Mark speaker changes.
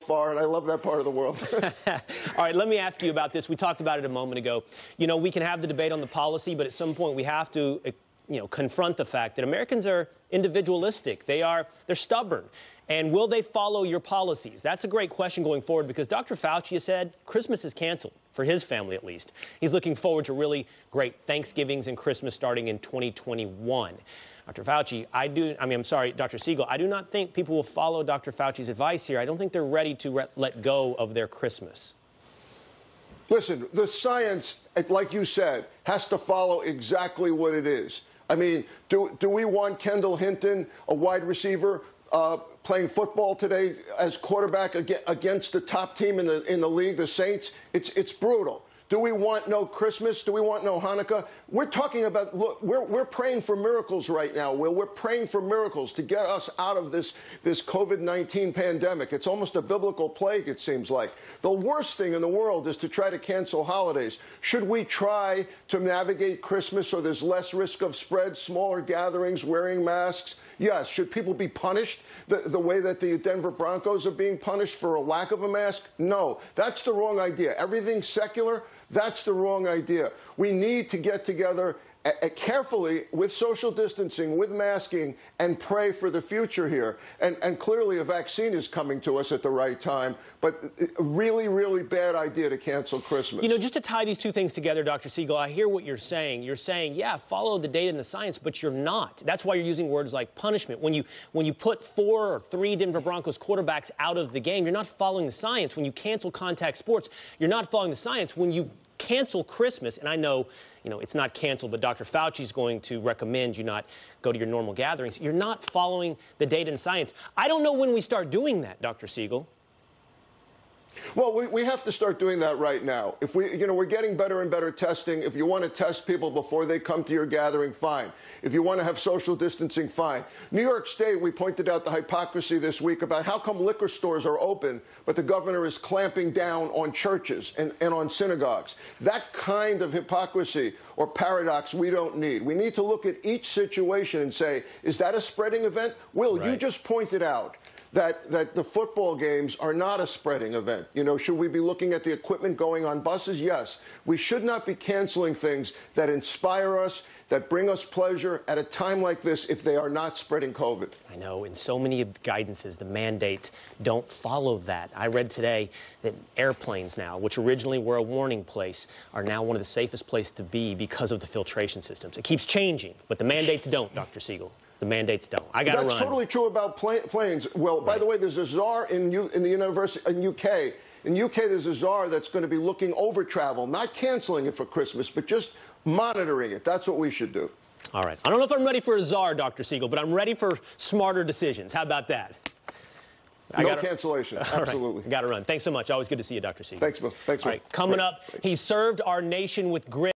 Speaker 1: far, and I love that part of the world.
Speaker 2: All right, let me ask you about this. We talked about it a moment ago. You know, we can have the debate on the policy, but at some point we have to, confront the fact that Americans are individualistic. They're stubborn. And will they follow your policies? That's a great question going forward because Dr. Fauci has said Christmas is canceled, for his family at least. He's looking forward to really great Thanksgivings and Christmas starting in 2021. Dr. Fauci, Dr. Siegel, I do not think people will follow Dr. Fauci's advice here. I don't think they're ready to let go of their Christmas.
Speaker 1: Listen, the science, like you said, has to follow exactly what it is. I mean, do we want Kendall Hinton, a wide receiver, playing football today as quarterback against the top team in the league, the Saints? It's brutal. Do we want no Christmas? Do we want no Hanukkah? We're talking about, look, we're praying for miracles right now, Will. We're praying for miracles to get us out of this COVID-19 pandemic. It's almost a biblical plague, it seems like. The worst thing in the world is to try to cancel holidays. Should we try to navigate Christmas so there's less risk of spread, smaller gatherings, wearing masks? Yes. Should people be punished the way that the Denver Broncos are being punished for a lack of a mask? No. That's the wrong idea. Everything's secular. That's the wrong idea. We need to get together carefully with social distancing, with masking, and pray for the future here. And clearly a vaccine is coming to us at the right time, but a really, really bad idea to cancel Christmas.
Speaker 2: You know, just to tie these two things together, Dr. Siegel, I hear what you're saying. You're saying, yeah, follow the data and the science, but you're not. That's why you're using words like punishment. When you put 4 or 3 Denver Broncos quarterbacks out of the game, you're not following the science. When you cancel contact sports, you're not following the science. When you cancel Christmas, and I know, it's not canceled, but Dr. Fauci is going to recommend you not go to your normal gatherings. You're not following the data and science. I don't know when we start doing that, Dr. Siegel.
Speaker 1: Well, we have to start doing that right now. If we're getting better and better testing. If you want to test people before they come to your gathering, fine. If you want to have social distancing, fine. New York State, we pointed out the hypocrisy this week about how come liquor stores are open, but the governor is clamping down on churches and on synagogues. That kind of hypocrisy or paradox we don't need. We need to look at each situation and say, is that a spreading event? Will, right. You just pointed out that the football games are not a spreading event. Should we be looking at the equipment going on buses? Yes. We should not be canceling things that inspire us, that bring us pleasure at a time like this if they are not spreading COVID.
Speaker 2: I know. In so many of the guidances, the mandates don't follow that. I read today that airplanes now, which originally were a warning place, are now one of the safest places to be because of the filtration systems. It keeps changing, but the mandates don't, Dr. Siegel. The mandates don't. I got to run.
Speaker 1: That's totally true about planes. Well, by the way, there's a czar in the university in UK. In UK, there's a czar that's going to be looking over travel, not canceling it for Christmas, but just monitoring it. That's what we should do.
Speaker 2: All right. I don't know if I'm ready for a czar, Dr. Siegel, but I'm ready for smarter decisions. How about that?
Speaker 1: No cancellation. Absolutely.
Speaker 2: Right. Got to run. Thanks so much. Always good to see you, Dr. Siegel.
Speaker 1: Thanks, Bill. Thanks,
Speaker 2: All right. Coming up, he served our nation with grit.